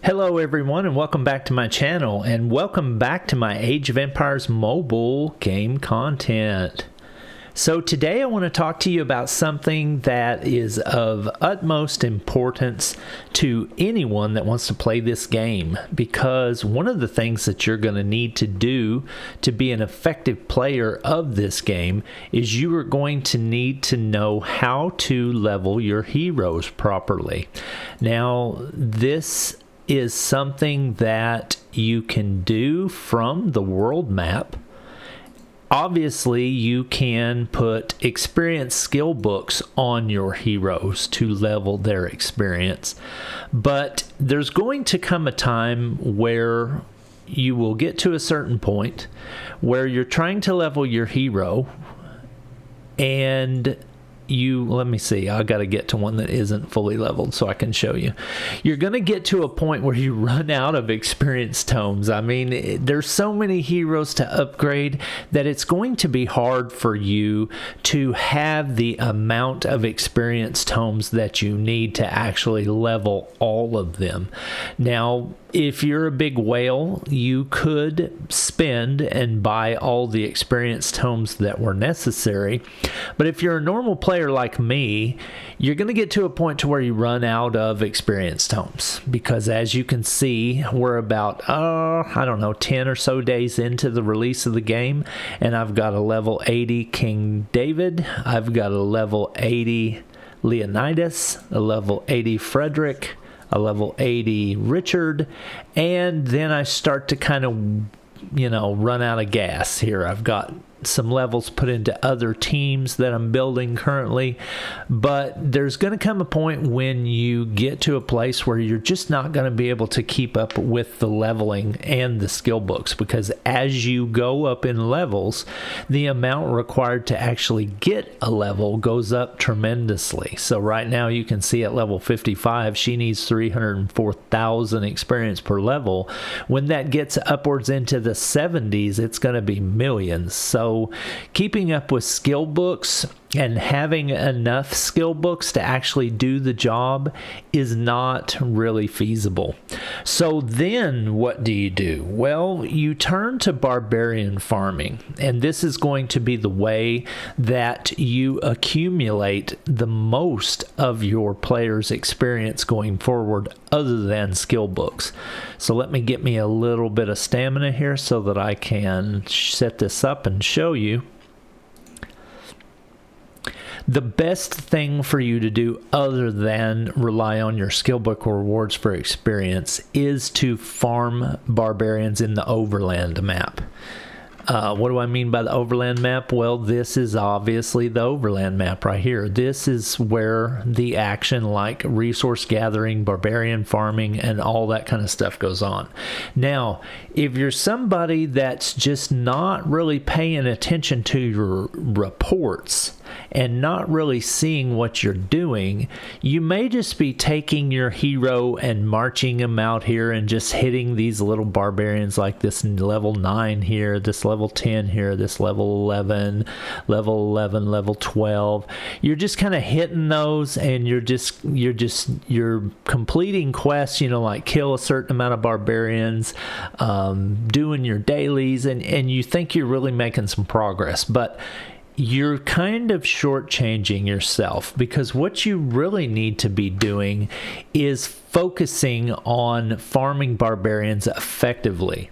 Hello everyone and welcome back to my channel and welcome back to my Age of Empires mobile game content. So today I want to talk to you about something that is of utmost importance to anyone that wants to play this game, because one of the things that you're going to need to do to be an effective player of this game is you are going to need to know how to level your heroes properly. Now this is something that you can do from the world map. Obviously, you can put experience skill books on your heroes to level their experience, but there's going to come a time where you will get to a certain point where you're trying to level your hero and let me see, I got to get to one that isn't fully leveled so I can show you. You're going to get to a point where you run out of experience tomes. I mean, there's so many heroes to upgrade that it's going to be hard for you to have the amount of experience tomes that you need to actually level all of them. Now, if you're a big whale, you could spend and buy all the experience tomes that were necessary. But if you're a normal player like me, you're going to get to a point to where you run out of experience tomes. Because as you can see, we're about, I don't know, 10 or so days into the release of the game. And I've got a level 80 King David. I've got a level 80 Leonidas, a level 80 Frederick, a level 80 Richard, and then I start to kind of, run out of gas here. I've got some levels put into other teams that I'm building currently, but there's going to come a point when you get to a place where you're just not going to be able to keep up with the leveling and the skill books, because as you go up in levels, the amount required to actually get a level goes up tremendously. So right now you can see at level 55, she needs 304,000 experience per level. When that gets upwards into the 70s, it's going to be millions. So keeping up with skill books and having enough skill books to actually do the job is not really feasible. So then what do? Well, you turn to barbarian farming, and this is going to be the way that you accumulate the most of your player's experience going forward other than skill books. So let me get me a little bit of stamina here so that I can set this up and show you. The best thing for you to do other than rely on your skill book rewards for experience is to farm barbarians in the overland map. What do I mean by the overland map? Well, this is obviously the overland map right here. This is where the action like resource gathering, barbarian farming, and all that kind of stuff goes on. Now, if you're somebody that's just not really paying attention to your reports and not really seeing what you're doing, you may just be taking your hero and marching him out here and just hitting these little barbarians like this level 9 here, this level 10 here, this level 11, level 12. You're just kind of hitting those, and you're completing quests, like kill a certain amount of barbarians, doing your dailies, and you think you're really making some progress, but you're kind of shortchanging yourself, because what you really need to be doing is focusing on farming barbarians effectively.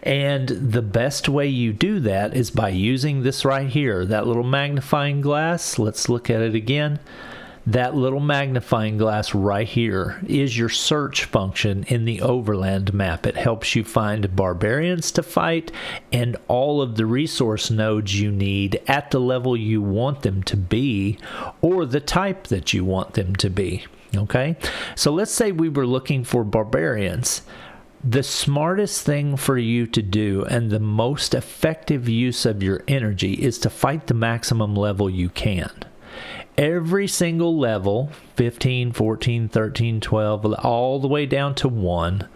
And the best way you do that is by using this right here, that little magnifying glass. Let's look at it again. That little magnifying glass right here is your search function in the overland map. It helps you find barbarians to fight and all of the resource nodes you need at the level you want them to be, or the type that you want them to be. Okay, so let's say we were looking for barbarians. The smartest thing for you to do and the most effective use of your energy is to fight the maximum level you can. Every single level, 15, 14, 13, 12, all the way down to 1,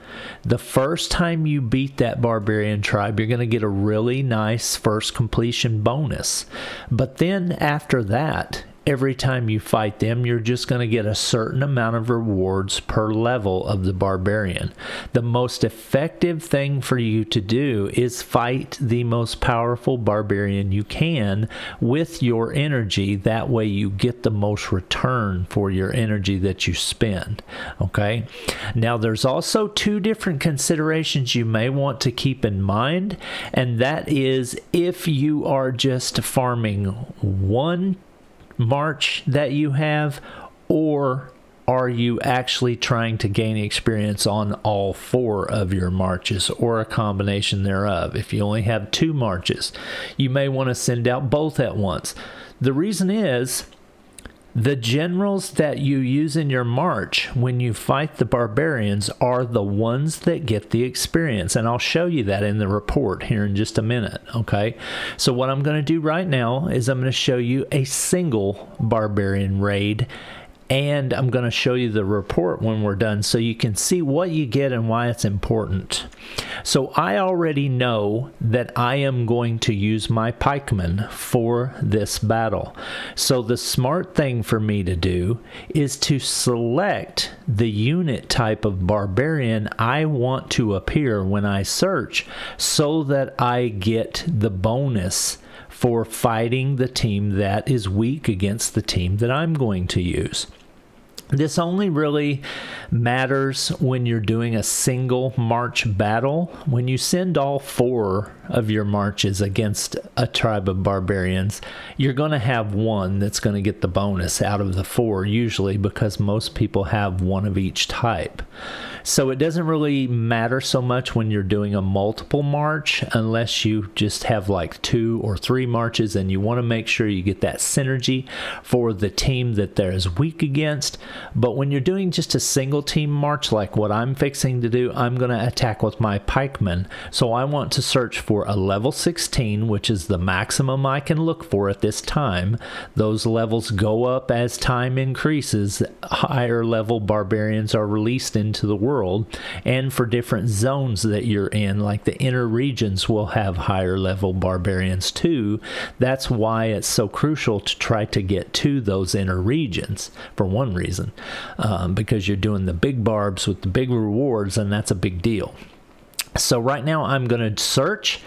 the first time you beat that barbarian tribe, you're going to get a really nice first completion bonus. But then after that, every time you fight them, you're just going to get a certain amount of rewards per level of the barbarian. The most effective thing for you to do is fight the most powerful barbarian you can with your energy. That way you get the most return for your energy that you spend. Okay? Now there's also two different considerations you may want to keep in mind, and that is if you are just farming one march that you have, or are you actually trying to gain experience on all 4 of your marches, or a combination thereof. If you only have 2 marches, you may want to send out both at once. The reason is the generals that you use in your march when you fight the barbarians are the ones that get the experience, and I'll show you that in the report here in just a minute. Okay, so what I'm going to do right now is I'm going to show you a single barbarian raid, and I'm going to show you the report when we're done so you can see what you get and why it's important. So I already know that I am going to use my pikemen for this battle. So the smart thing for me to do is to select the unit type of barbarian I want to appear when I search, so that I get the bonus for fighting the team that is weak against the team that I'm going to use. This only really matters when you're doing a single march battle. When you send all 4 of your marches against a tribe of barbarians, you're going to have one that's going to get the bonus out of the 4 usually, because most people have one of each type. So it doesn't really matter so much when you're doing a multiple march, unless you just have like 2 or 3 marches and you want to make sure you get that synergy for the team that they're as weak against. But when you're doing just a single team march like what I'm fixing to do, I'm going to attack with my pikemen. So I want to search for a level 16, which is the maximum I can look for at this time. Those levels go up as time increases. Higher level barbarians are released into the world, and for different zones that you're in, like the inner regions will have higher level barbarians too. That's why it's so crucial to try to get to those inner regions, for one reason, because you're doing the big barbs with the big rewards, and that's a big deal. So right now I'm going to search.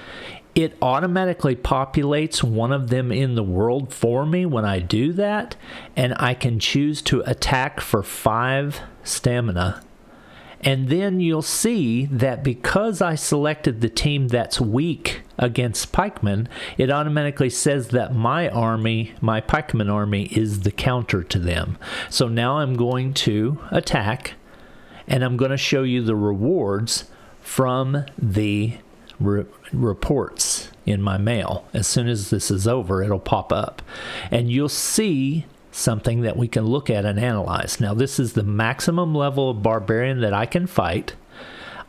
It automatically populates one of them in the world for me when I do that, and I can choose to attack for 5 stamina. And then you'll see that because I selected the team that's weak against pikemen, it automatically says that my army, my pikeman army, is the counter to them. So now I'm going to attack, and I'm going to show you the rewards from the reports in my mail. As soon as this is over, it'll pop up, and you'll see something that we can look at and analyze. Now, this is the maximum level of barbarian that I can fight.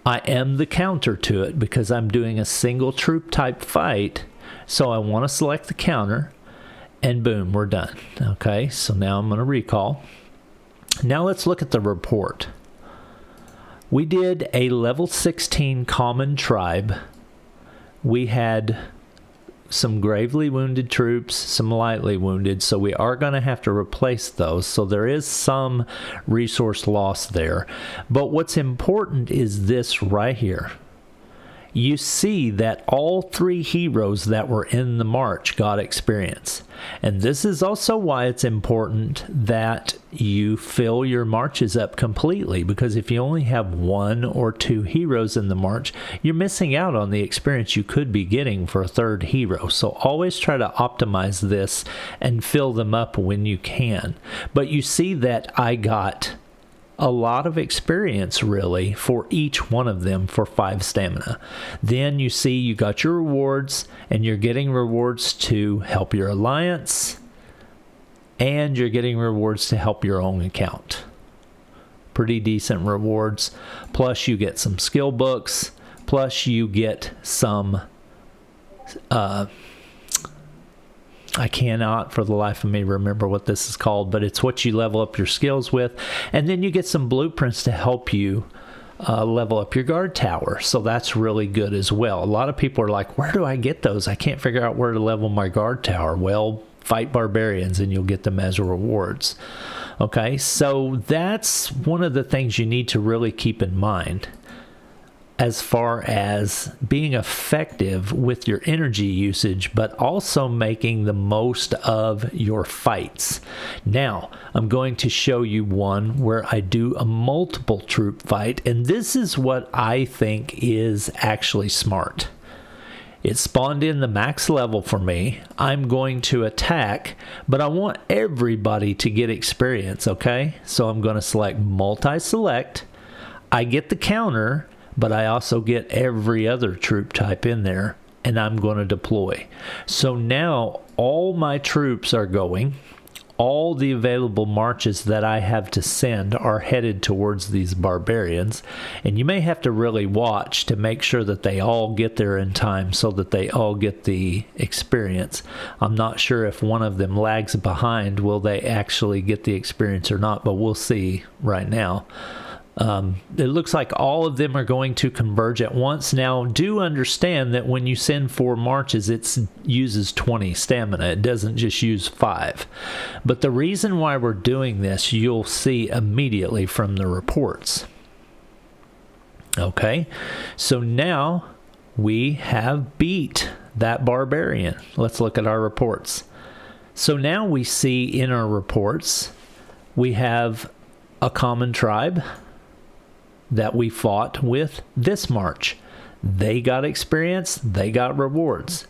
I am the counter to it because I'm doing a single troop type fight, so I want to select the counter, and boom, we're done. Okay, so now I'm going to recall. Now let's look at the report. We did a level 16 common tribe. We had some gravely wounded troops, some lightly wounded, so we are going to have to replace those. So there is some resource loss there. But what's important is this right here. You see that all 3 heroes that were in the march got experience. And this is also why it's important that you fill your marches up completely, because if you only have 1 or 2 heroes in the march, you're missing out on the experience you could be getting for a 3rd hero. So always try to optimize this and fill them up when you can. But you see that I got a lot of experience really for each one of them for 5 stamina. Then you see you got your rewards, and you're getting rewards to help your alliance, and you're getting rewards to help your own account. Pretty decent rewards. Plus you get some skill books, plus you get some I cannot for the life of me remember what this is called, but it's what you level up your skills with. And then you get some blueprints to help you level up your guard tower. So that's really good as well. A lot of people are like, where do I get those? I can't figure out where to level my guard tower. Well, fight barbarians and you'll get them as rewards. Okay, so that's one of the things you need to really keep in mind as far as being effective with your energy usage, but also making the most of your fights. Now, I'm going to show you one where I do a multiple troop fight, and this is what I think is actually smart. It spawned in the max level for me. I'm going to attack, but I want everybody to get experience, okay? So I'm going to select multi-select. I get the counter, but I also get every other troop type in there, and I'm going to deploy. So now all my troops are going. All the available marches that I have to send are headed towards these barbarians, and you may have to really watch to make sure that they all get there in time so that they all get the experience. I'm not sure if one of them lags behind, will they actually get the experience or not, but we'll see right now. It looks like all of them are going to converge at once. Now, do understand that when you send 4 marches, it uses 20 stamina. It doesn't just use 5. But the reason why we're doing this, you'll see immediately from the reports. Okay, so now we have beat that barbarian. Let's look at our reports. So now we see in our reports, we have a common tribe that we fought with this march. They got experience, they got rewards.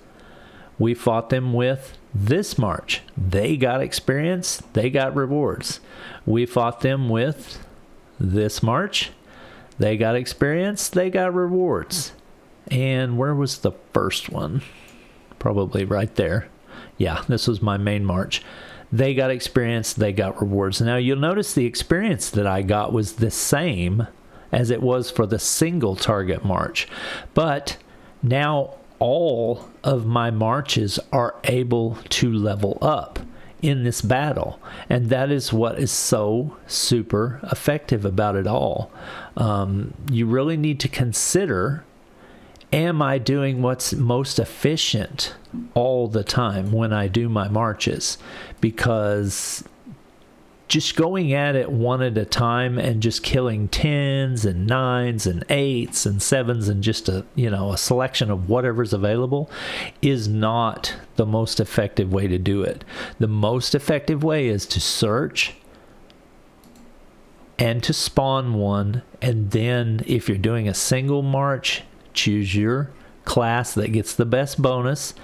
We fought them with this march. They got experience, they got rewards. We fought them with this march. They got experience, they got rewards. And where was the first one? Probably right there. Yeah, this was my main march. They got experience, they got rewards. Now you'll notice the experience that I got was the same as it was for the single target march, but now all of my marches are able to level up in this battle, and that is what is so super effective about it all. You really need to consider, am I doing what's most efficient all the time when I do my marches? Because just going at it one at a time and just killing 10s and 9s and 8s and 7s and just a selection of whatever's available is not the most effective way to do it. The most effective way is to search and to spawn one, and then if you're doing a single march, choose your class that gets the best bonus,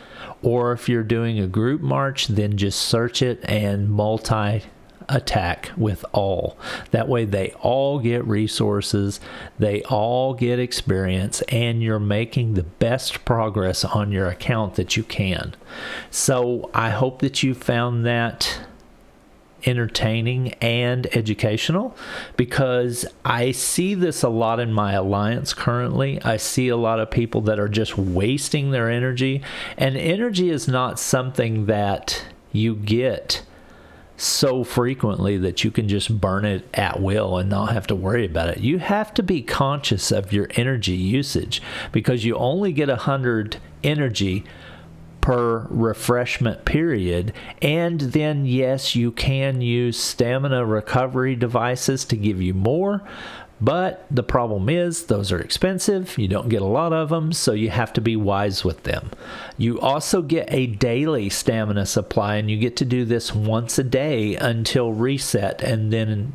or if you're doing a group march, then just search it and multi-attack with all. That way they all get resources, they all get experience, and you're making the best progress on your account that you can. So I hope that you found that entertaining and educational, because I see this a lot in my alliance currently. I see a lot of people that are just wasting their energy, and energy is not something that you get so frequently that you can just burn it at will and not have to worry about it. You have to be conscious of your energy usage, because you only get 100 energy per refreshment period, and then yes, you can use stamina recovery devices to give you more, but the problem is those are expensive. You don't get a lot of them, so you have to be wise with them. You also get a daily stamina supply, and you get to do this once a day until reset, and then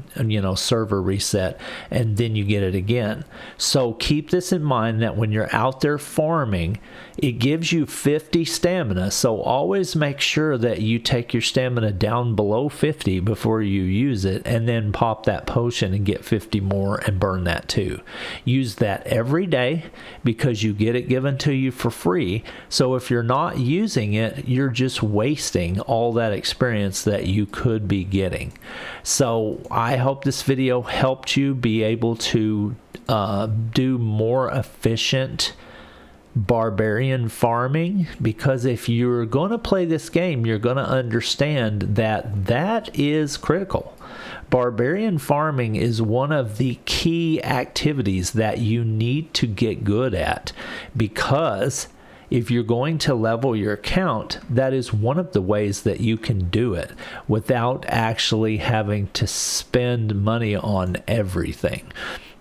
server reset, and then you get it again. So keep this in mind, that when you're out there farming, it gives you 50 stamina, so always make sure that you take your stamina down below 50 before you use it, and then pop that potion and get 50 more and burn that too. Use that every day, because you get it given to you for free. So if you're not using it, you're just wasting all that experience that you could be getting. So I hope this video helped you be able to do more efficient barbarian farming, because if you're going to play this game, you're going to understand that that is critical. Barbarian farming is one of the key activities that you need to get good at, because if you're going to level your account, that is one of the ways that you can do it without actually having to spend money on everything.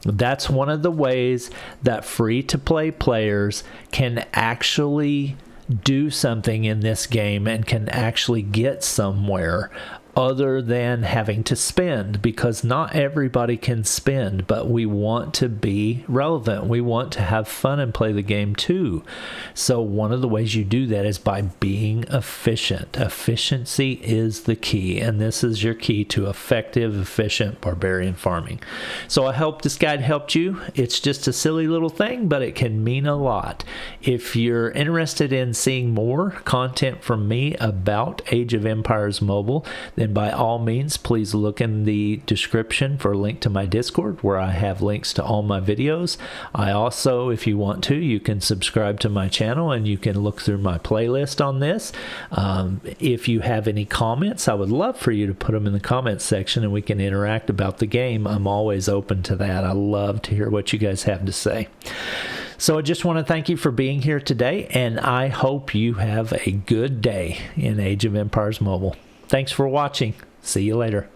That's one of the ways that free-to-play players can actually do something in this game and can actually get somewhere other than having to spend, because not everybody can spend, but we want to be relevant. We want to have fun and play the game too. So one of the ways you do that is by being efficient. Efficiency is the key, and this is your key to effective, efficient barbarian farming. So I hope this guide helped you. It's just a silly little thing, but it can mean a lot. If you're interested in seeing more content from me about Age of Empires Mobile, then by all means, please look in the description for a link to my Discord, where I have links to all my videos. I also, if you want to, you can subscribe to my channel and you can look through my playlist on this. If you have any comments, I would love for you to put them in the comments section and we can interact about the game. I'm always open to that. I love to hear what you guys have to say. So I just want to thank you for being here today, and I hope you have a good day in Age of Empires Mobile. Thanks for watching. See you later.